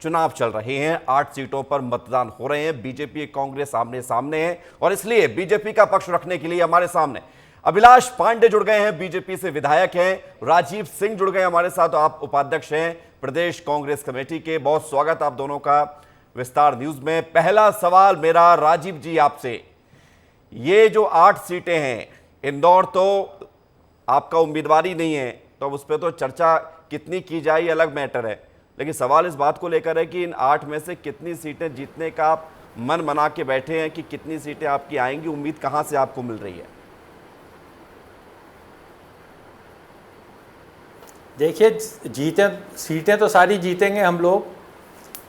चुनाव चल रहे हैं, 8 सीटों पर मतदान हो रहे हैं। बीजेपी कांग्रेस आमने सामने है और इसलिए बीजेपी का पक्ष रखने के लिए हमारे सामने अभिलाष पांडे जुड़ गए हैं, बीजेपी से विधायक हैं। राजीव सिंह जुड़ गए हमारे साथ, आप उपाध्यक्ष हैं प्रदेश कांग्रेस कमेटी के। बहुत स्वागत आप दोनों का विस्तार न्यूज में। पहला सवाल मेरा राजीव जी आपसे, ये जो 8 सीटें हैं, इंदौर तो आपका उम्मीदवार ही नहीं है, तो अब उस पर तो चर्चा कितनी की जाए ये अलग मैटर है, लेकिन सवाल इस बात को लेकर है कि इन 8 में से कितनी सीटें जीतने का आप मन बना के बैठे हैं कि कितनी सीटें आपकी आएंगी, उम्मीद कहां से आपको मिल रही है? देखिए, सीटें तो सारी जीतेंगे हम लोग,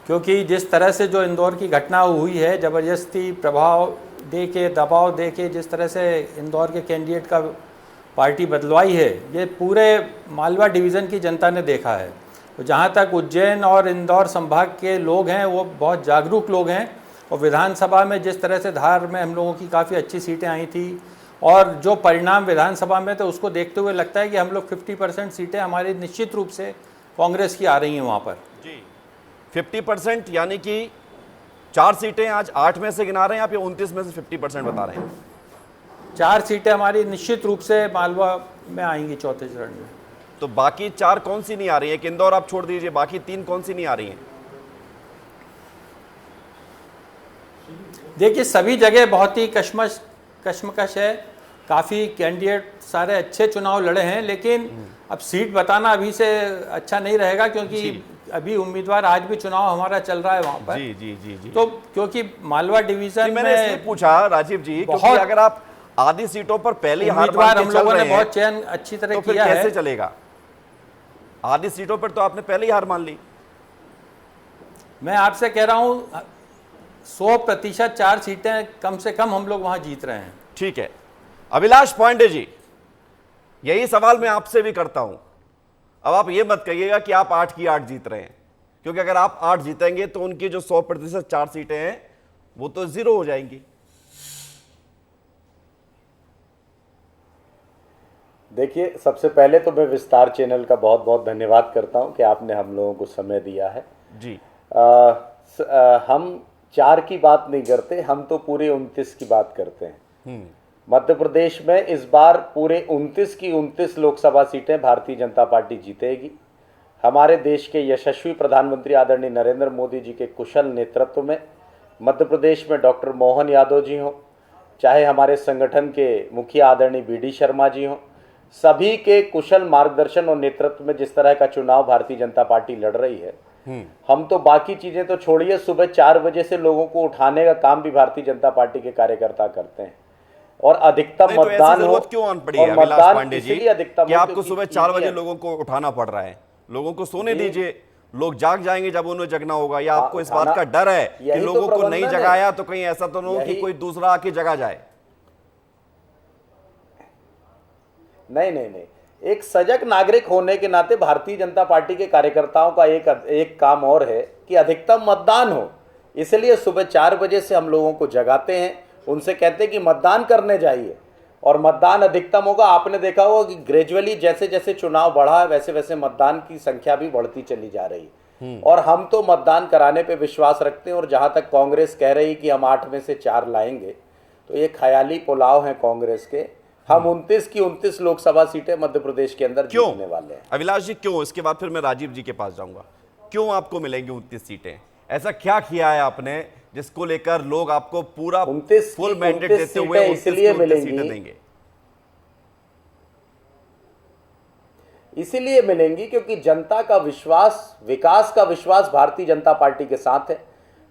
क्योंकि जिस तरह से जो इंदौर की घटना हुई है, ज़बरदस्ती प्रभाव दे के, दबाव दे के जिस तरह से इंदौर के कैंडिडेट का पार्टी बदलवाई है, ये पूरे मालवा डिवीज़न की जनता ने देखा है। तो जहाँ तक उज्जैन और इंदौर संभाग के लोग हैं, वो बहुत जागरूक लोग हैं, और विधानसभा में जिस तरह से धार में हम लोगों की काफ़ी अच्छी सीटें आई थी और जो परिणाम विधानसभा में, तो उसको देखते हुए लगता है कि हम लोग 50% सीटें हमारी निश्चित रूप से कांग्रेस की आ रही हैं वहाँ पर। जी 50%, यानी कि 4 सीटें आज 8 में से गिना रहे हैं आप, या 29 में से 50% बता रहे हैं? 4 सीटें हमारी निश्चित रूप से मालवा में आएंगी चौथे चरण में। तो बाकी 4 कौन सी नहीं आ रही है? कि इंदौर आप छोड़ दीजिए, बाकी 3 कौन सी नहीं आ रही हैं? देखिए, सभी जगह बहुत ही कश्मकश है, काफ़ी कैंडिडेट सारे अच्छे चुनाव लड़े हैं, लेकिन अब सीट बताना अभी से अच्छा नहीं रहेगा, क्योंकि अभी उम्मीदवार, आज भी चुनाव हमारा चल रहा है वहाँ पर। जी जी जी जी। तो क्योंकि मालवा डिवीजन मैंने इसलिए पूछा राजीव जी, क्योंकि अगर आप आधी सीटों पर पहली हार मान के हम लोगों चल ने रहे हैं, बहुत चयन अच्छी तरह तो फिर किया है, कैसे चलेगा? आधी सीटों पर तो आपने पहले ही हार मान ली। मैं आपसे कह रहा हूं 100% 4 सीटें कम से कम हम लोग वहां जीत रहे हैं। ठीक है, अभिलाष पांडे जी, यही सवाल मैं आपसे भी करता हूं। अब आप ये मत कहिएगा कि आप 8 की 8 जीत रहे हैं, क्योंकि अगर आप 8 जीतेंगे तो उनकी जो 100% 4 सीटें हैं वो तो 0 हो जाएंगी। देखिए, सबसे पहले तो मैं विस्तार चैनल का बहुत बहुत धन्यवाद करता हूं कि आपने हम लोगों को समय दिया है। जी हम 4 की बात नहीं करते, हम तो पूरे 29 की बात करते हैं। मध्य प्रदेश में इस बार पूरे 29 की 29 लोकसभा सीटें भारतीय जनता पार्टी जीतेगी। हमारे देश के यशस्वी प्रधानमंत्री आदरणीय नरेंद्र मोदी जी के कुशल नेतृत्व में मध्य प्रदेश में डॉक्टर मोहन यादव जी हों, चाहे हमारे संगठन के मुखिया आदरणीय BD शर्मा जी हों, सभी के कुशल मार्गदर्शन और नेतृत्व में जिस तरह का चुनाव भारतीय जनता पार्टी लड़ रही है, हम तो बाकी चीजें तो छोड़िए, सुबह 4 बजे से लोगों को उठाने का काम भी भारतीय जनता पार्टी के कार्यकर्ता करते हैं, और अधिकतम मतदान हो। क्यों आन पड़ी है अभिलाष पांडे जी कि आपको सुबह 4 बजे लोगों को उठाना पड़ रहा है? लोगों को सोने दीजिए, लोग जाग जाएंगे जब उन्हें जगना होगा। या आपको इस बात का डर है कि लोगों को नहीं जगाया तो कहीं ऐसा तो नहीं हो कि कोई दूसरा आके जगा जाए? नहीं, एक सजग नागरिक होने के नाते भारतीय जनता पार्टी के कार्यकर्ताओं का एक काम और है कि अधिकतम मतदान हो। इसलिए सुबह 4 बजे से हम लोगों को जगाते हैं, उनसे कहते हैं कि मतदान करने जाइए, और मतदान अधिकतम होगा। आपने देखा होगा कि ग्रेजुअली जैसे जैसे चुनाव बढ़ा है, वैसे वैसे मतदान की संख्या भी बढ़ती चली जा रही है, और हम तो मतदान कराने पे विश्वास रखते हैं। और जहां तक कांग्रेस कह रही कि हम 8 में से 4 लाएंगे, तो ये ख्याली पुलाव है कांग्रेस के। हम 29 की 29 लोकसभा सीटें मध्य प्रदेश के अंदर जीतने वाले हैं। अभिलाष जी, क्यों? इसके बाद फिर मैं राजीव जी के पास जाऊंगा। क्यों आपको मिलेंगी 29 सीटें? ऐसा क्या किया है आपने जिसको लेकर लोग आपको पूरा फुल मैंडेट देते हुए इसलिए मिलेंगी? इसीलिए मिलेंगी क्योंकि जनता का विश्वास, विकास का विश्वास भारतीय जनता पार्टी के साथ है।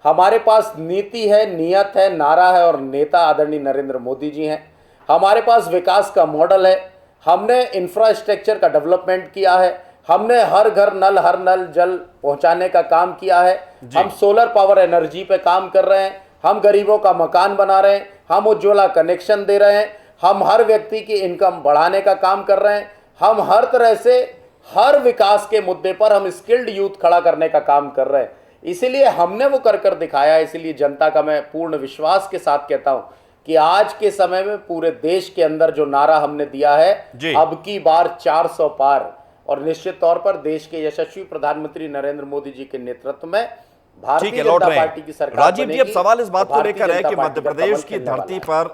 हमारे पास नीति है, नियत है, नारा है, और नेता आदरणीय नरेंद्र मोदी जी हैं। हमारे पास विकास का मॉडल है। हमने इंफ्रास्ट्रक्चर का डेवलपमेंट किया है। हमने हर घर नल, हर नल जल पहुंचाने का काम किया है। हम सोलर पावर एनर्जी पे काम कर रहे हैं। हम गरीबों का मकान बना रहे हैं। हम उज्ज्वला कनेक्शन दे रहे हैं। हम हर व्यक्ति की इनकम बढ़ाने का काम कर रहे हैं। हम हर तरह से हर विकास के मुद्दे पर हम स्किल्ड यूथ खड़ा करने का काम कर रहे हैं। इसीलिए हमने वो कर कर इसलिए जनता का मैं पूर्ण विश्वास के साथ कहता हूं कि आज के समय में पूरे देश के अंदर जो नारा हमने दिया है, अब की बार 400 पार, और निश्चित तौर पर देश के यशस्वी प्रधानमंत्री नरेंद्र मोदी जी के नेतृत्व में ठीक भारतीय है, लौट जनता रहे पार्टी की हैं सरकार राजीव जी। अब बनेगी सवाल इस बात तो को भारतीय लेकर है जनता कि पार्टी मध्य का प्रदेश कमल की खिलने वाला धरती है। पर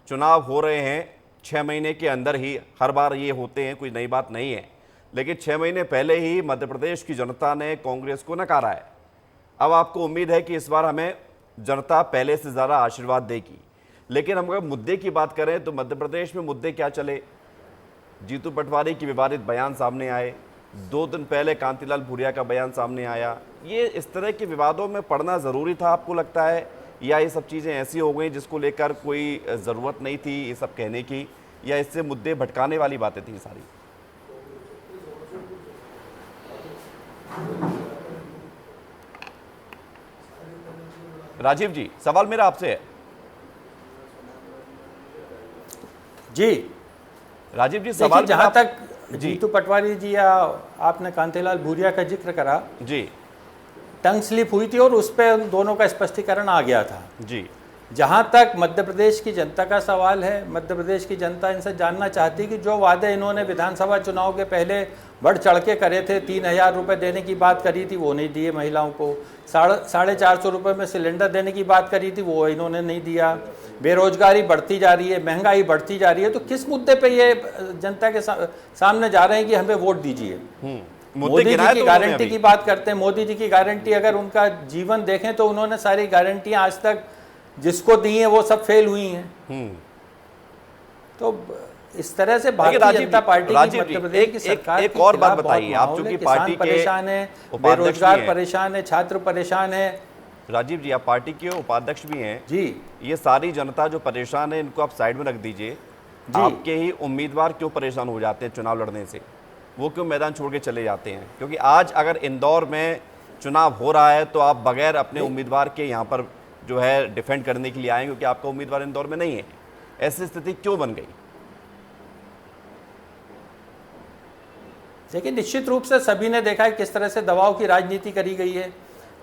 चुनाव हो रहे हैं 6 महीने के अंदर ही, हर बार ये होते हैं, कोई नई बात नहीं है, लेकिन 6 महीने पहले ही मध्य प्रदेश की जनता ने कांग्रेस को नकारा है। अब आपको उम्मीद है कि इस बार हमें जनता पहले से ज़्यादा आशीर्वाद देगी। लेकिन हम अगर मुद्दे की बात करें तो मध्य प्रदेश में मुद्दे क्या चले? जीतू पटवारी की विवादित बयान सामने आए, 2 दिन पहले कांतिलाल भूरिया का बयान सामने आया। ये इस तरह के विवादों में पड़ना ज़रूरी था आपको लगता है, या ये सब चीज़ें ऐसी हो गई जिसको लेकर कोई ज़रूरत नहीं थी ये सब कहने की, या इससे मुद्दे भटकाने वाली बातें थी सारी? राजीव जी, सवाल मेरा आपसे है। जी राजीव जी, देखिए, सवाल जहाँ मेरा तक जी जीतू पटवारी जी या आपने कांतिलाल भूरिया का जिक्र करा, जी टंग स्लिप हुई थी और उस पर दोनों का स्पष्टीकरण आ गया था। जी जहाँ तक मध्य प्रदेश की जनता का सवाल है, मध्य प्रदेश की जनता इनसे जानना चाहती है कि जो वादे इन्होंने विधानसभा चुनाव के पहले बढ़ चढ़ के करे थे, 3,000 रुपये देने की बात करी थी, वो नहीं दिए महिलाओं को। 450 रुपये में सिलेंडर देने की बात करी थी, वो इन्होंने नहीं दिया। बेरोजगारी बढ़ती जा रही है, महंगाई बढ़ती जा रही है, तो किस मुद्दे पे ये जनता के सामने जा रहे हैं कि हमें वोट दीजिए? मोदी जी की गारंटी की बात करते हैं। मोदी जी की गारंटी अगर उनका जीवन देखें तो उन्होंने सारी गारंटियां आज तक जिसको दी हैं वो सब फेल हुई हैं। तो इस तरह से भारतीय जनता पार्टी की मध्य प्रदेश की सरकार एक और बात बताइए, आप चूंकि पार्टी के परेशान है, बेरोजगार परेशान है, छात्र परेशान है। राजीव जी, आप पार्टी के उपाध्यक्ष भी हैं जी। ये सारी जनता जो परेशान है इनको आप साइड में रख दीजिए। आपके ही उम्मीदवार क्यों परेशान हो जाते हैं चुनाव लड़ने से? वो क्यों मैदान छोड़ के चले जाते हैं? क्योंकि आज अगर इंदौर में चुनाव हो रहा है तो आप बगैर अपने उम्मीदवार के यहाँ पर जो है डिफेंड करने के लिए आए, क्योंकि आपका उम्मीदवार इंदौर में नहीं है। ऐसी स्थिति क्यों बन गई? देखिए, निश्चित रूप से सभी ने देखा है किस तरह से दबाव की राजनीति करी गई है।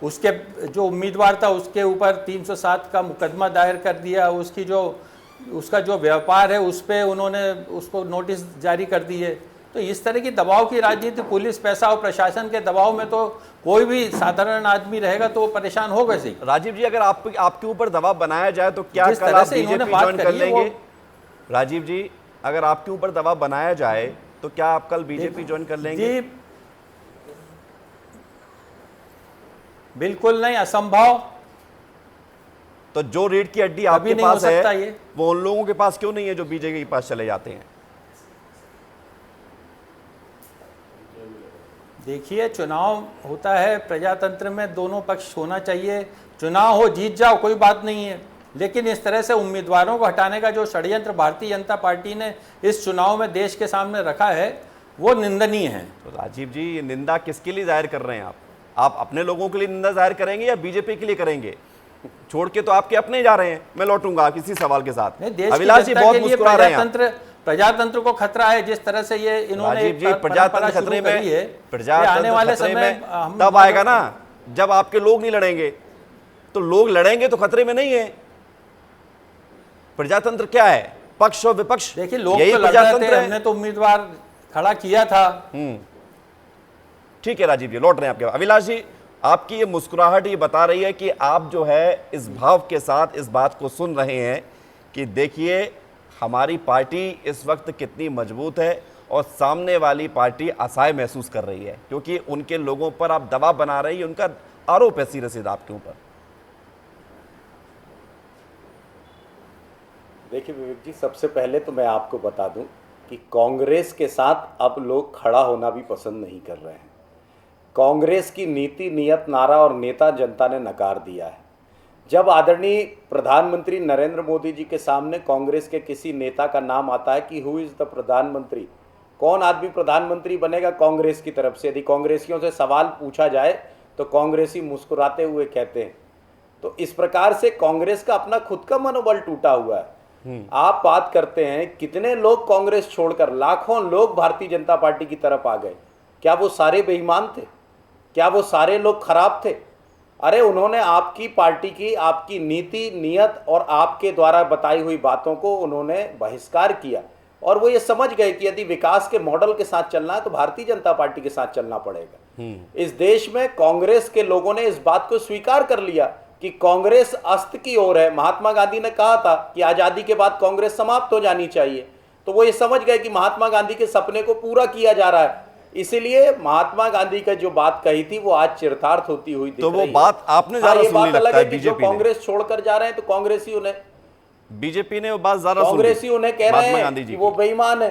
उसके जो उम्मीदवार था उसके ऊपर 307 का मुकदमा दायर कर दिया, उसका जो व्यापार है उस पर उन्होंने उसको नोटिस जारी कर दी है। तो इस तरह की दबाव की राजनीति, पुलिस, पैसा और प्रशासन के दबाव में तो कोई भी साधारण आदमी रहेगा तो वो परेशान होगा सही। राजीव जी, अगर आपके ऊपर दबाव बनाया जाए तो क्या कल आप बीजेपी ज्वाइन कर लेंगे? राजीव जी, अगर आपके ऊपर दबाव बनाया जाए तो क्या आप कल बीजेपी ज्वाइन कर लेंगे? जी बिल्कुल नहीं, असंभव। तो जो रीढ़ की हड्डी आपके पास है वो उन लोगों के पास क्यों नहीं है जो बीजेपी के पास चले जाते हैं? देखिए, चुनाव होता है, प्रजातंत्र में दोनों पक्ष होना चाहिए। चुनाव हो, जीत जाओ, कोई बात नहीं है, लेकिन इस तरह से उम्मीदवारों को हटाने का जो षड्यंत्र भारतीय जनता पार्टी ने इस चुनाव में देश के सामने रखा है वो निंदनीय है। तो राजीव जी, ये निंदा किसके लिए जाहिर कर रहे हैं आप अपने लोगों के लिए निंदा जाहिर करेंगे या बीजेपी के लिए करेंगे? छोड़ के तो आपके अपने जा रहे हैं। मैं लौटूंगा किसी सवाल के साथ। अभिलाष जी बहुत मुस्कुरा रहे हैं। प्रजातंत्र को खतरा है जिस तरह से ये इन्होंने प्रजातंत्र खतरे में है। आने वाले समय में तब आएगा ना जब आपके लोग नहीं लड़ेंगे। तो लोग लड़ेंगे तो खतरे में नहीं है। प्रजातंत्र क्या है? पक्ष और विपक्ष। देखिए, लोग तो लड़ रहे थे, हमने तो उम्मीदवार खड़ा किया था। ठीक है राजीव जी, लौट रहे हैं आपके। अभिलाष जी, आपकी ये मुस्कुराहट ये बता रही है कि आप जो है इस भाव के साथ इस बात को सुन रहे हैं कि देखिए हमारी पार्टी इस वक्त कितनी मजबूत है और सामने वाली पार्टी असहाय महसूस कर रही है क्योंकि उनके लोगों पर आप दबाव बना रही है। उनका आरोप है सीधे सीधा आपके ऊपर। देखिए विवेक जी, सबसे पहले तो मैं आपको बता दूं कि कांग्रेस के साथ अब लोग खड़ा होना भी पसंद नहीं कर रहे हैं। कांग्रेस की नीति, नियत, नारा और नेता जनता ने नकार दिया है। जब आदरणीय प्रधानमंत्री नरेंद्र मोदी जी के सामने कांग्रेस के किसी नेता का नाम आता है कि हु इज़ द प्रधानमंत्री, कौन आदमी प्रधानमंत्री बनेगा कांग्रेस की तरफ से, यदि कांग्रेसियों से सवाल पूछा जाए तो कांग्रेसी मुस्कुराते हुए कहते हैं। तो इस प्रकार से कांग्रेस का अपना खुद का मनोबल टूटा हुआ है। आप बात करते हैं कितने लोग कांग्रेस छोड़कर, लाखों लोग भारतीय जनता पार्टी की तरफ आ गए। क्या वो सारे बेईमान थे? क्या वो सारे लोग खराब थे? अरे उन्होंने आपकी पार्टी की, आपकी नीति, नियत और आपके द्वारा बताई हुई बातों को उन्होंने बहिष्कार किया और वो ये समझ गए कि यदि विकास के मॉडल के साथ चलना है तो भारतीय जनता पार्टी के साथ चलना पड़ेगा। इस देश में कांग्रेस के लोगों ने इस बात को स्वीकार कर लिया कि कांग्रेस अस्त की ओर है। महात्मा गांधी ने कहा था कि आजादी के बाद कांग्रेस समाप्त हो जानी चाहिए, तो वो ये समझ गए कि महात्मा गांधी के सपने को पूरा किया जा रहा है। इसीलिए महात्मा गांधी का जो बात कही थी वो आज चरितार्थ होती हुई दिख तो वो रही है। बात आपने ज्यादा ये सुनी बात लगता अलग है है कि जो बीजेपी ने। कांग्रेस छोड़कर जा रहे हैं तो कांग्रेसी उन्हें बीजेपी ने वो बात ज्यादा सुनी, कांग्रेसी उन्हें कह रहे महात्मा हैं गांधी जी कि वो की। बेईमान है।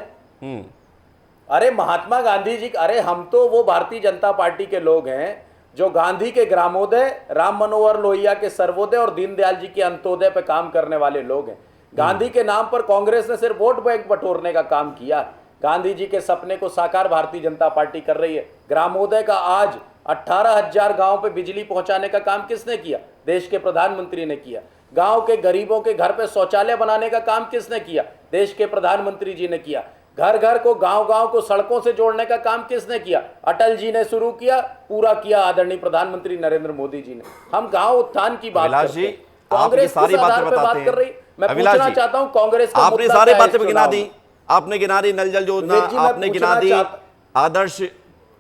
अरे महात्मा गांधी जी, अरे हम तो वो भारतीय जनता पार्टी के लोग हैं जो गांधी के ग्रामोदय, राम मनोहर लोहिया के सर्वोदय और दीनदयाल जी के अंत्योदय पे काम करने वाले लोग हैं। गांधी के नाम पर कांग्रेस ने सिर्फ वोट बैंक बटोरने का काम किया। गांधी जी के सपने को साकार भारतीय जनता पार्टी कर रही है। ग्रामोदय का आज 18,000 गांव पे बिजली पहुंचाने का काम किसने किया? देश के प्रधानमंत्री ने किया। गांव के गरीबों के घर पे शौचालय बनाने का काम किसने किया? देश के प्रधानमंत्री जी ने किया। घर घर को, गांव गांव को सड़कों से जोड़ने का काम किसने किया? अटल जी ने शुरू किया, पूरा किया आदरणीय प्रधानमंत्री नरेंद्र मोदी जी ने। हम गांव उत्थान की बात करते हैं, कांग्रेस सारी किस आधार बातें पे बात बताते कर रही? मैं अभिलाष पूछना जी, चाहता हूं कांग्रेस का आपने मुद्दा सारी क्या है बातें इस गिना चुनाव दी, में? आपने गिना दी नल जल योजना, विवेक जी, मैं आपने गिना पूछना दी चाहता- आदर्श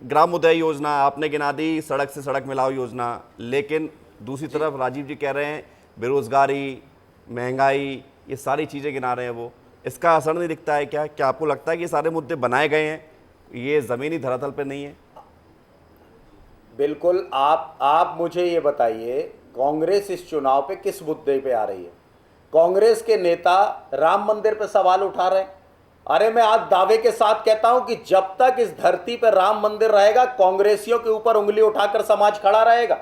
ग्रामोदय योजना, आपने गिना दी सड़क से सड़क मिलाओ योजना, लेकिन दूसरी तरफ राजीव जी कह रहे हैं बेरोजगारी, महंगाई, ये सारी चीजें गिना रहे हैं वो। इसका असर नहीं दिखता है क्या? क्या आपको लगता है कि ये सारे मुद्दे बनाए गए हैं, ये जमीनी धरातल पे नहीं है? बिल्कुल। आप मुझे ये बताइए, कांग्रेस इस चुनाव पे किस मुद्दे पे आ रही है? कांग्रेस के नेता राम मंदिर पे सवाल उठा रहे हैं। अरे मैं आज दावे के साथ कहता हूं कि जब तक इस धरती पर राम मंदिर रहेगा, कांग्रेसियों के ऊपर उंगली उठाकर समाज खड़ा रहेगा।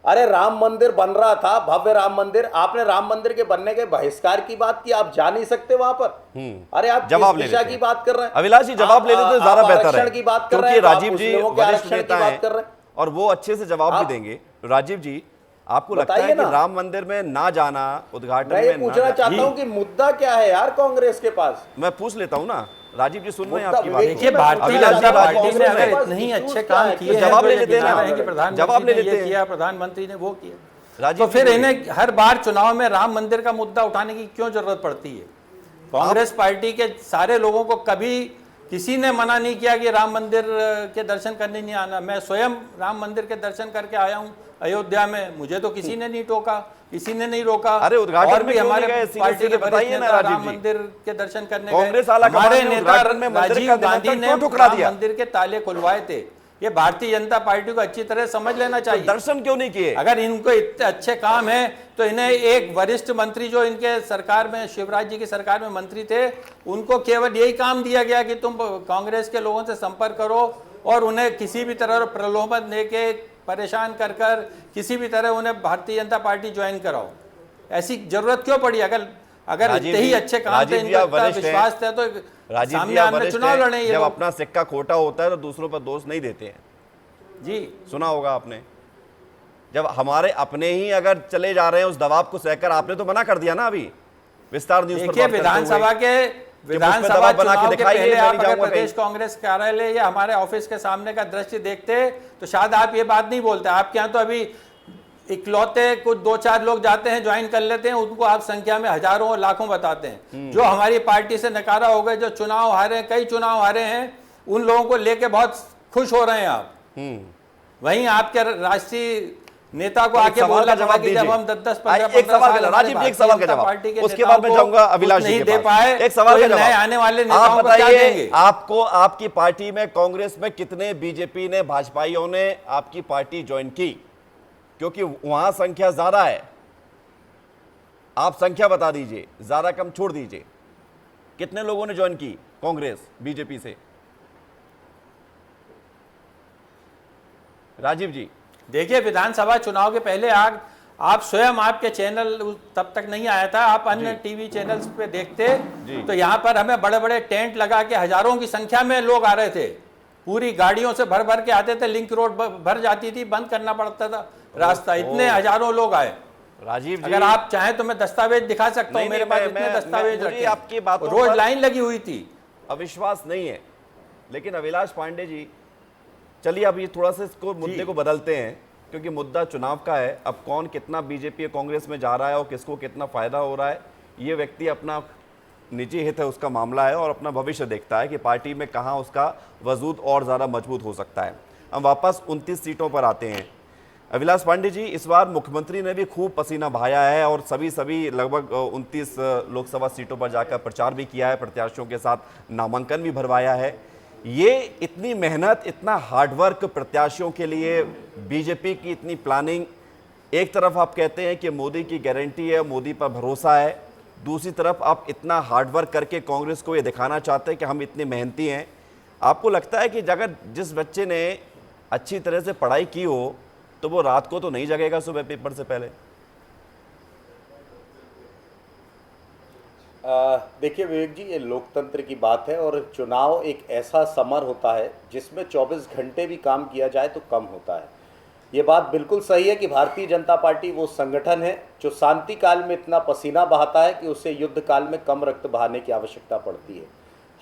अरे राम मंदिर बन रहा था, भव्य राम मंदिर, आपने राम मंदिर के बनने के बहिष्कार की बात की, आप जा नहीं सकते वहां पर। अरे आप जवाब किस ले दिशा लेते की हैं। बात कर रहे हैं? अभिलाष जी जवाब ले लेते तो ज्यादा आप बेहतर है, आरक्षण की बात कर रहे क्योंकि हैं, राजीव जी मुस्लिमों के वरिष्ठ आरक्षण नेता की बात हैं कर रहे हैं। और वो अच्छे से जवाब भी देंगे। राजीव जी, आपको लगता है बताइए कि ना। राम मंदिर में ना जाना, उद्घाटन मैं ये में ना पूछना जाना- चाहता हूं कि मुद्दा क्या है यार कांग्रेस के पास? मैं पूछ लेता हूं ना, राजीव जी सुन रहे हैं मुद्दा आपकी बात। विवेक देखिए, भारतीय अभिलाष जी, जनता राजीव पार्टी जी ने सुन रहे अगर हैं। इतने ही अच्छे क्या काम है? किए हैं, जवाब तो ले ये लेते हैं गिना ना। रहे हैं कि जवाब प्रधानमंत्री ले ने लेते ये हैं। किया, प्रधानमंत्री ने वो किया, राजीव तो फिर जी, इन्हें हर बार चुनाव में राम मंदिर का मुद्दा उठाने की क्यों जरूरत पड़ती है? कांग्रेस पार्टी के सारे लोगों को कभी किसी ने मना नहीं किया कि राम मंदिर के दर्शन करने नहीं आना। मैं स्वयं राम मंदिर के दर्शन करके आया हूं अयोध्या में, मुझे तो किसी ने नहीं टोका, किसी ने नहीं रोका। अरे उद्घाटन और में भी क्यों हमारे नहीं गए? सीधे पार्टी के सीधे वरिष्ठ बताइए ना नेता राजीव राम जी। मंदिर के दर्शन करने कांग्रेस गए। आला हमारे कमान ने नेता उद्घाटन में मंदिर राजीव का गांधी निमंत्रण ने क्यों ठुकरा राम दिया? मंदिर के ताले खुलवाए थे। ये भारतीय जनता पार्टी को अच्छी तरह समझ लेना चाहिए। दर्शन क्यों नहीं किए? अगर इनको इतने अच्छे काम है तो इन्हें एक वरिष्ठ मंत्री जो इनके सरकार में, शिवराज जी की सरकार में मंत्री थे, उनको केवल यही काम दिया गया कि तुम कांग्रेस के लोगों से संपर्क करो और उन्हें किसी भी तरह प्रलोभन देके परेशान कर कर किसी भी तरह उन्हें भारतीय जनता पार्टी ज्वाइन कराओ। ऐसी जरूरत क्यों पड़ी? अगर राजीव इतने ही जी, अच्छे काम थे, राजीव जी, इनको आप इतना वरिष्ठ हैं। विश्वास था, तो राजीव जी सामने आप आमने वरिष्ठ चुनाव हैं, लड़े ये जब लोग। अपना सिक्का खोटा होता है तो दूसरों पर दोष नहीं देते हैं। जी, सुना होगा आपने, जब हमारे अपने ही अगर चले जा रहे हैं उस दबाव को सहकर, आपने तो मना कर दिया ना अभी विस्तार न्यूज पर देखिए, बात करते हुए। विधानसभा दबाव चुनाव बना के के दिखाइए, पहले मैं आप नहीं अगर जाऊंगा प्रदेश कहीं। कांग्रेस कार्यालय या हमारे ऑफिस के सामने का दृश्य देखते तो शायद आप ये बात नहीं बोलते। आपके यहाँ तो अभी इकलौते कुछ 2-4 लोग जाते हैं, ज्वाइन कर लेते हैं, उनको आप संख्या में हजारों और लाखों बताते हैं। जो हमारी पार्टी से नकारा हो गए, जो चुनाव हारे, कई चुनाव हारे हैं, उन लोगों को लेके बहुत खुश हो रहे हैं आप। वहीं आपके राष्ट्रीय नेता को आके बोलना पड़ा कि जब हम 10-15 एक सवाल का राजीव जी, एक सवाल का जवाब, उसके बाद मैं जाऊंगा अभिलाष जी के पास। एक सवाल का जवाब, आने वाले आप नेताओं को क्या बताइए, देंगे? आपको आपकी पार्टी में, कांग्रेस में कितने बीजेपी ने, भाजपाइयों ने आपकी पार्टी ज्वाइन की? क्योंकि वहां संख्या ज्यादा है। आप संख्या बता दीजिए, ज्यादा कम छोड़ दीजिए। कितने लोगों ने ज्वाइन की कांग्रेस बीजेपी से? राजीव जी, देखिए, विधानसभा चुनाव के पहले आप स्वयं, आपके चैनल तब तक नहीं आया था, आप अन्य टीवी चैनल्स पे देखते तो यहाँ पर हमें बड़े बड़े टेंट लगा के हजारों की संख्या में लोग आ रहे थे। पूरी गाड़ियों से भर भर के आते थे, लिंक रोड भर जाती थी, बंद करना पड़ता था रास्ता, इतने हजारों लोग आए। राजीव जी, अगर आप चाहें तो मैं दस्तावेज दिखा सकता हूँ, मेरे पास इतने दस्तावेज मुझे रखे। आपकी बातों रोज पर लाइन लगी हुई थी। अविश्वास नहीं है, लेकिन अभिलाष पांडे जी, चलिए अब ये थोड़ा सा इसको मुद्दे को बदलते हैं, क्योंकि मुद्दा चुनाव का है। अब कौन कितना बीजेपी कांग्रेस में जा रहा है और किसको कितना फायदा हो रहा है, ये व्यक्ति अपना निजी हित है, उसका मामला है, और अपना भविष्य देखता है कि पार्टी में कहाँ उसका वजूद और ज़्यादा मजबूत हो सकता है। हम वापस 29 सीटों पर आते हैं। अभिलाष पांडे जी, इस बार मुख्यमंत्री ने भी खूब पसीना बहाया है और सभी लगभग 29 लोकसभा सीटों पर जाकर प्रचार भी किया है, प्रत्याशियों के साथ नामांकन भी भरवाया है। ये इतनी मेहनत, इतना हार्डवर्क प्रत्याशियों के लिए, बीजेपी की इतनी प्लानिंग, एक तरफ आप कहते हैं कि मोदी की गारंटी है, मोदी पर भरोसा है, दूसरी तरफ आप इतना हार्डवर्क करके कांग्रेस को ये दिखाना चाहते हैं कि हम इतने मेहनती हैं। आपको लगता है कि अगर जिस बच्चे ने अच्छी तरह से पढ़ाई की हो तो वो रात को तो नहीं जगेगा सुबह पेपर से पहले? देखिए विवेक जी, ये लोकतंत्र की बात है और चुनाव एक ऐसा समर होता है जिसमें 24 घंटे भी काम किया जाए तो कम होता है। ये बात बिल्कुल सही है कि भारतीय जनता पार्टी वो संगठन है जो शांति काल में इतना पसीना बहाता है कि उसे युद्ध काल में कम रक्त बहाने की आवश्यकता पड़ती है।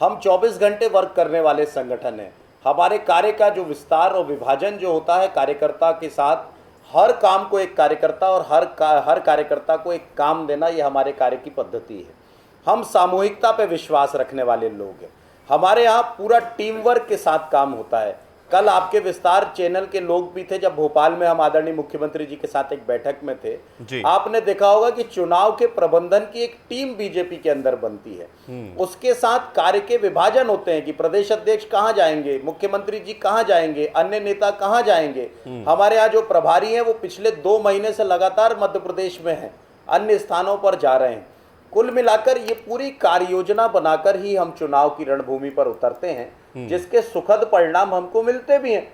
हम 24 घंटे वर्क करने वाले संगठन हैं। हमारे कार्य का जो विस्तार और विभाजन जो होता है कार्यकर्ता के साथ, हर काम को एक कार्यकर्ता और हर कार्यकर्ता को एक काम देना, ये हमारे कार्य की पद्धति है। हम सामूहिकता पे विश्वास रखने वाले लोग हैं। हमारे यहाँ पूरा टीम वर्क के साथ काम होता है। कल आपके विस्तार चैनल के लोग भी थे जब भोपाल में हम आदरणीय मुख्यमंत्री जी के साथ एक बैठक में थे जी। आपने देखा होगा कि चुनाव के प्रबंधन की एक टीम बीजेपी के अंदर बनती है। उसके साथ कार्य के विभाजन होते हैं कि प्रदेश अध्यक्ष कहाँ जाएंगे, मुख्यमंत्री जी कहाँ जाएंगे, अन्य नेता कहाँ जाएंगे। हमारे यहाँ जो प्रभारी हैं वो पिछले 2 महीने से लगातार मध्य प्रदेश में हैं, अन्य स्थानों पर जा रहे हैं। कुल मिलाकर ये पूरी कार्य योजना बनाकर ही हम चुनाव की रणभूमि पर उतरते हैं, जिसके सुखद परिणाम हमको मिलते भी हैं।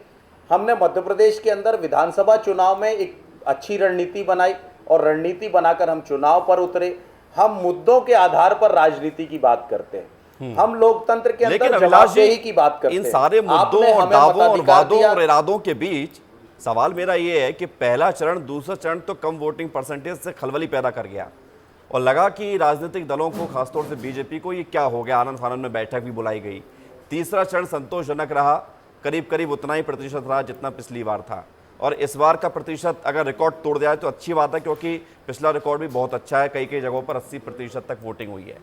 हमने मध्य प्रदेश के अंदर विधानसभा चुनाव में एक अच्छी रणनीति बनाई और रणनीति बनाकर हम चुनाव पर उतरे। हम मुद्दों के आधार पर राजनीति की बात करते हैं। हम लोकतंत्र के अंदर जवाबदेही की बात करते हैं। इन सारे मुद्दों और दावों और वादों और इरादों के बीच सवाल मेरा ये है कि पहला चरण, दूसरा चरण तो कम वोटिंग परसेंटेज से खलबली पैदा कर गया और लगा कि राजनीतिक दलों को, खासतौर से बीजेपी को, ये क्या हो गया। आनंद फानंद में बैठक भी बुलाई गई। तीसरा चरण संतोषजनक रहा, करीब करीब उतना ही प्रतिशत रहा जितना पिछली बार था। और इस बार का प्रतिशत अगर रिकॉर्ड तोड़ दिया तो अच्छी बात है, क्योंकि पिछला रिकॉर्ड भी बहुत अच्छा है। कई जगहों पर 80% तक वोटिंग हुई है।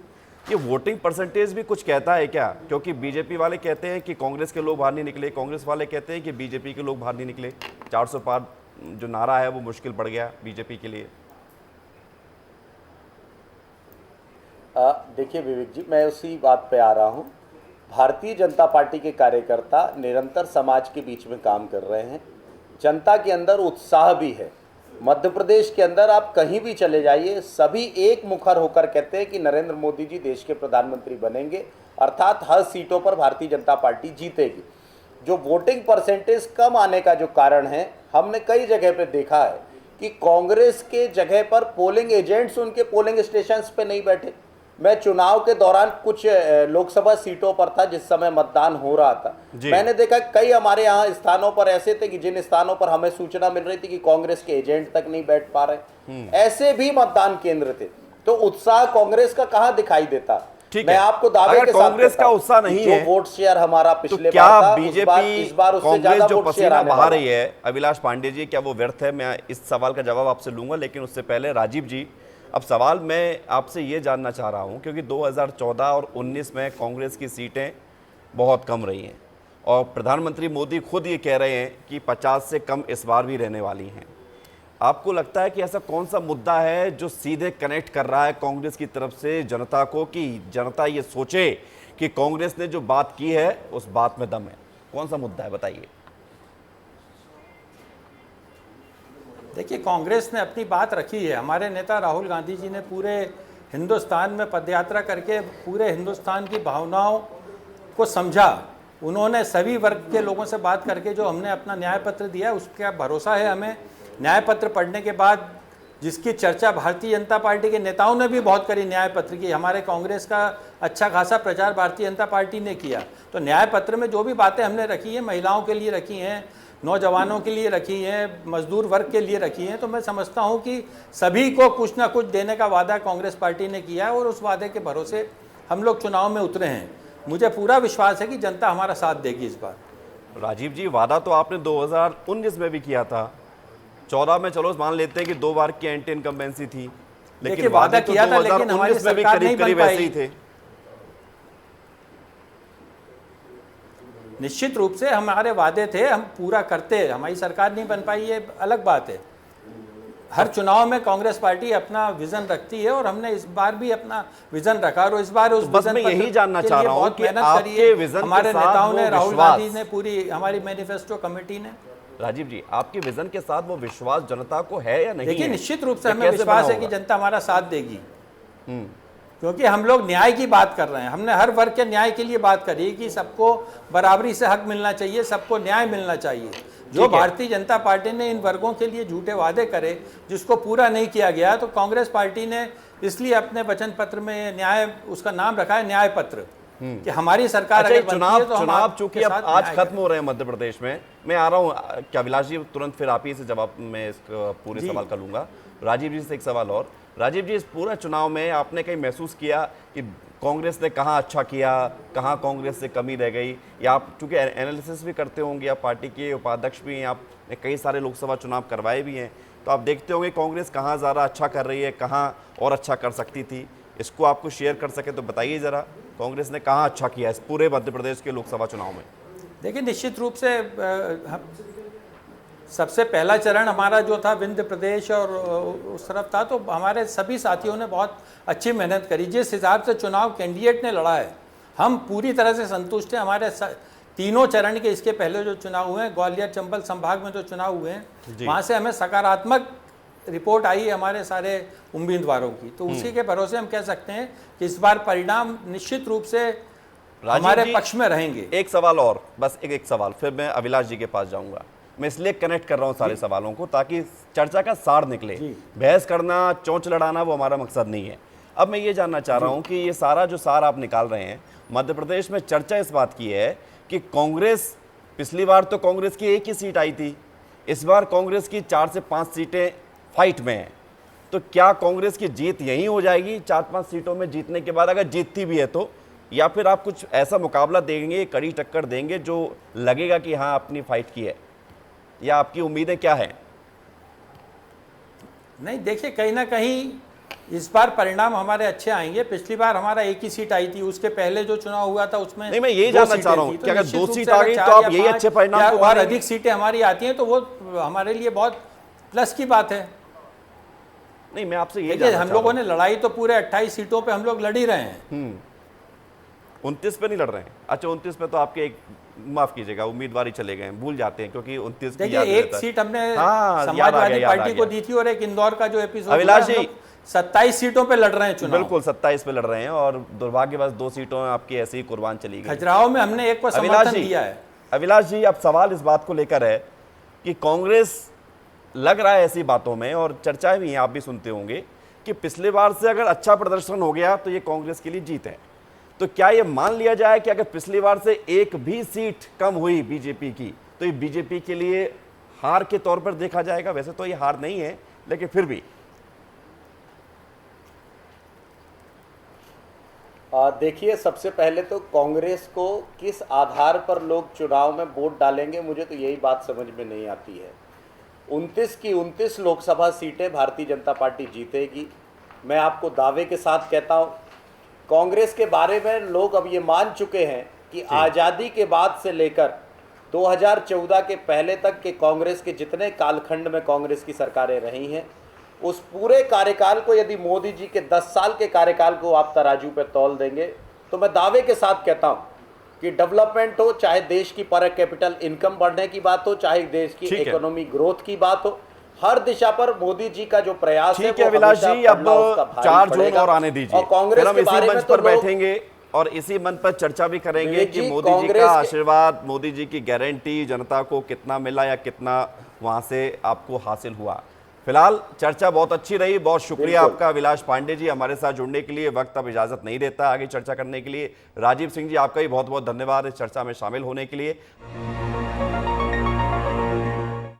ये वोटिंग परसेंटेज भी कुछ कहता है क्या? क्योंकि बीजेपी वाले कहते हैं कि कांग्रेस के लोग बाहर नहीं निकले, कांग्रेस वाले कहते हैं कि बीजेपी के लोग बाहर नहीं निकले। 400 पार जो नारा है वो मुश्किल पड़ गया बीजेपी के लिए। देखिए विवेक जी, मैं उसी बात पे आ रहा हूँ। भारतीय जनता पार्टी के कार्यकर्ता निरंतर समाज के बीच में काम कर रहे हैं। जनता के अंदर उत्साह भी है। मध्य प्रदेश के अंदर आप कहीं भी चले जाइए, सभी एक मुखर होकर कहते हैं कि नरेंद्र मोदी जी देश के प्रधानमंत्री बनेंगे, अर्थात हर सीटों पर भारतीय जनता पार्टी जीतेगी। जो वोटिंग परसेंटेज कम आने का जो कारण है, हमने कई जगह पे देखा है कि कांग्रेस के जगह पर पोलिंग एजेंट्स उनके पोलिंग स्टेशंस पे नहीं बैठे। मैं चुनाव के दौरान कुछ लोकसभा सीटों पर था जिस समय मतदान हो रहा था, मैंने देखा कई हमारे यहाँ स्थानों पर ऐसे थे कि जिन स्थानों पर हमें सूचना मिल रही थी कि कांग्रेस के एजेंट तक नहीं बैठ पा रहे, ऐसे भी मतदान केंद्र थे। तो उत्साह कांग्रेस का कहाँ दिखाई देता? मैं आपको दावे के साथ कांग्रेस का उत्साह नहीं है, जो वोट शेयर हमारा पिछले क्या बार था, बीजेपी इस बार उससे कांग्रेस ज्यादा जो वोट शेयर पसीना आने बहा वाला रही है, अभिलाष पांडे जी, क्या वो व्यर्थ है? मैं इस सवाल का जवाब आपसे लूंगा, लेकिन उससे पहले राजीव जी, अब सवाल मैं आपसे ये जानना चाह रहा हूं, क्योंकि 2014 और 19 में कांग्रेस की सीटें बहुत कम रही हैं और प्रधानमंत्री मोदी खुद ये कह रहे हैं कि 50 से कम इस बार भी रहने वाली हैं। आपको लगता है कि ऐसा कौन सा मुद्दा है जो सीधे कनेक्ट कर रहा है कांग्रेस की तरफ से जनता को, कि जनता ये सोचे कि कांग्रेस ने जो बात की है उस बात में दम है? कौन सा मुद्दा है, बताइए। देखिए, कांग्रेस ने अपनी बात रखी है। हमारे नेता राहुल गांधी जी ने पूरे हिंदुस्तान में पदयात्रा करके पूरे हिंदुस्तान की भावनाओं को समझा। उन्होंने सभी वर्ग के लोगों से बात करके जो हमने अपना न्याय पत्र दिया, उसका भरोसा है हमें। न्याय पत्र पढ़ने के बाद जिसकी चर्चा भारतीय जनता पार्टी के नेताओं ने भी बहुत करी न्याय पत्र की, हमारे कांग्रेस का अच्छा खासा प्रचार भारतीय जनता पार्टी ने किया। तो न्याय पत्र में जो भी बातें हमने रखी हैं, महिलाओं के लिए रखी हैं, नौजवानों के लिए रखी हैं, मजदूर वर्ग के लिए रखी हैं, तो मैं समझता हूं कि सभी को कुछ ना कुछ देने का वादा कांग्रेस पार्टी ने किया है और उस वादे के भरोसे हम लोग चुनाव में उतरे हैं। मुझे पूरा विश्वास है कि जनता हमारा साथ देगी इस बार। राजीव जी, वादा तो आपने 2019 में भी किया था, 14 में चलो मान लेते हैं कि 2 बार की एंटी इनकम्बेंसी थी, लेकिन वादा किया था, लेकिन हमारी सरकार नहीं बन पाई। थे। निश्चित रूप से हमारे वादे थे, हम पूरा करते, हमारी सरकार नहीं बन पाई ये अलग बात है। हर चुनाव में कांग्रेस पार्टी अपना विजन रखती है और हमने इस बार भी अपना विजन रखा और इस बार उस बस मैं यही जानना चाह रहा हूं कि आपके विजन के हमारे साथ नेताओं ने, वो राहुल विश्वास, गांधी ने, पूरी हमारी मैनिफेस्टो कमेटी ने। राजीव जी, आपके विजन के साथ वो विश्वास जनता को है या नहीं? देखिए, है? निश्चित रूप से ये हमें कैसे विश्वास बना है कि होगा? जनता हमारा साथ देगी, क्योंकि हम लोग न्याय की बात कर रहे हैं। हमने हर वर्ग के न्याय के लिए बात करी कि सबको बराबरी से हक मिलना चाहिए, सबको न्याय मिलना चाहिए। जो भारतीय जनता पार्टी ने इन वर्गों के लिए झूठे वादे करे, जिसको पूरा नहीं किया गया, तो कांग्रेस पार्टी ने इसलिए अपने वचन पत्र में न्याय, उसका नाम रखा है न्याय पत्र, कि हमारी सरकार अगर बनती है तो हम चुनाव चूंकि अब आज न्याय खत्म हो रहे हैं मध्य प्रदेश में, मैं आ रहा हूं, क्या अभिलाष जी तुरंत फिर आप ही से जवाब मैं इस पूरे सवाल का लूंगा। राजीव जी से एक सवाल और। राजीव जी, इस पूरा चुनाव में आपने कहीं महसूस किया कि कांग्रेस ने कहाँ अच्छा किया, कहाँ कांग्रेस से कमी रह गई? या आप चूंकि एनालिसिस भी करते होंगे, आप पार्टी के उपाध्यक्ष भी हैं, आपने कई सारे लोकसभा चुनाव करवाए भी हैं, तो आप देखते होंगे कांग्रेस कहाँ ज़्यादा अच्छा कर रही है, कहाँ और अच्छा कर सकती थी। इसको आपको शेयर कर सके तो बताइए ज़रा, कांग्रेस ने कहाँ अच्छा किया इस पूरे मध्य प्रदेश के लोकसभा चुनाव में? देखिए, निश्चित रूप से सबसे पहला चरण हमारा जो था विंध्य प्रदेश और उस तरफ था, तो हमारे सभी साथियों ने बहुत अच्छी मेहनत करी। जिस हिसाब से चुनाव कैंडिडेट ने लड़ा है, हम पूरी तरह से संतुष्ट हैं। हमारे तीनों चरण के इसके पहले जो चुनाव हुए हैं, ग्वालियर चंबल संभाग में जो चुनाव हुए हैं, वहाँ से हमें सकारात्मक रिपोर्ट आई है हमारे सारे उम्मीदवारों की। तो उसी के भरोसे हम कह सकते हैं कि इस बार परिणाम निश्चित रूप से हमारे पक्ष में रहेंगे। एक सवाल और, बस एक सवाल, फिर मैं अभिलाष जी के पास जाऊंगा। मैं इसलिए कनेक्ट कर रहा हूं सारे सवालों को ताकि चर्चा का सार निकले। बहस करना, चोंच लड़ाना वो हमारा मकसद नहीं है। अब मैं ये जानना चाह रहा हूं कि ये सारा जो सार आप निकाल रहे हैं, मध्य प्रदेश में चर्चा इस बात की है कि कांग्रेस, पिछली बार तो कांग्रेस की एक ही सीट आई थी, इस बार कांग्रेस की 4 से 5 सीटें फाइट में हैं। तो क्या कांग्रेस की जीत यहीं हो जाएगी 4-5 सीटों में जीतने के बाद, अगर जीतती भी है तो? या फिर आप कुछ ऐसा मुकाबला देंगे, कड़ी टक्कर देंगे जो लगेगा कि हाँ अपनी फाइट की है, या आपकी उम्मीदें क्या है? नहीं, देखिए, कहीं ना कहीं इस बार परिणाम हमारे अच्छे आएंगे। पिछली बार हमारा एक ही सीट आई थी, उसके पहले जो चुनाव हुआ था उसमें नहीं, मैं यही जानना चाह रहा हूं कि अगर 2 सीट आ गई तो आप यही अच्छे परिणाम और अधिक सीटें हमारी आती हैं तो वो हमारे लिए बहुत प्लस की बात है। नहीं, मैं आपसे ये हम लोगों ने लड़ाई तो पूरे 28 सीटों पे हम लोग लड़ ही रहे हैं। 29 पे नहीं लड़ रहे हैं? अच्छा, 29 पे तो आपके एक, माफ कीजिएगा, उम्मीदवार ही चले गए हैं, भूल जाते हैं क्योंकि 29 की याद एक सीट हमने समाजवादी पार्टी को दी थी और एक इंदौर का जो एपिसोड, अभिलाष जी 27 सीटों पे लड़ रहे हैं चुनाव। बिल्कुल 27 पे लड़ रहे हैं और दुर्भाग्यवश 2 सीटों में आपकी ऐसे ही कुर्बान चली गई। खजुराहो में हमने एक को समर्थन दिया है। अभिलाष जी, अब सवाल इस बात को लेकर है कि कांग्रेस लग रहा है ऐसी बातों में, और चर्चाएं भी हैं, आप भी सुनते होंगे, कि पिछले बार से अगर अच्छा प्रदर्शन हो गया तो ये कांग्रेस के लिए जीत है। तो क्या ये मान लिया जाए कि अगर पिछली बार से एक भी सीट कम हुई बीजेपी की तो ये बीजेपी के लिए हार के तौर पर देखा जाएगा? वैसे तो ये हार नहीं है, लेकिन फिर भी देखिए, सबसे पहले तो कांग्रेस को किस आधार पर लोग चुनाव में वोट डालेंगे, मुझे तो यही बात समझ में नहीं आती है। 29 की 29 लोकसभा सीटें भारतीय जनता पार्टी जीतेगी। मैं आपको दावे के साथ कहता हूं, कांग्रेस के बारे में लोग अब ये मान चुके हैं कि आज़ादी के बाद से लेकर 2014 के पहले तक के कांग्रेस के जितने कालखंड में कांग्रेस की सरकारें रही हैं, उस पूरे कार्यकाल को यदि मोदी जी के 10 साल के कार्यकाल को आप तराजू पे तौल देंगे तो मैं दावे के साथ कहता हूं कि डेवलपमेंट हो, चाहे देश की पर कैपिटल इनकम बढ़ने की बात हो, चाहे देश की इकोनॉमी ग्रोथ की बात हो, हर दिशा पर मोदी जी का जो प्रयास है वो अभिलाष जी, अब 4 जून और आने दीजिए, और कांग्रेस हम इसी मंच पर बैठेंगे और इसी मंच पर चर्चा भी करेंगे कि मोदी जी का आशीर्वाद, मोदी जी की गारंटी जनता को कितना मिला या कितना वहां से आपको हासिल हुआ। फिलहाल चर्चा बहुत अच्छी रही, बहुत शुक्रिया आपका अभिलाष पांडे जी हमारे साथ जुड़ने के लिए। वक्त अब इजाजत नहीं देता आगे चर्चा करने के लिए। राजीव सिंह जी, आपका भी बहुत बहुत धन्यवाद इस चर्चा में शामिल होने के लिए।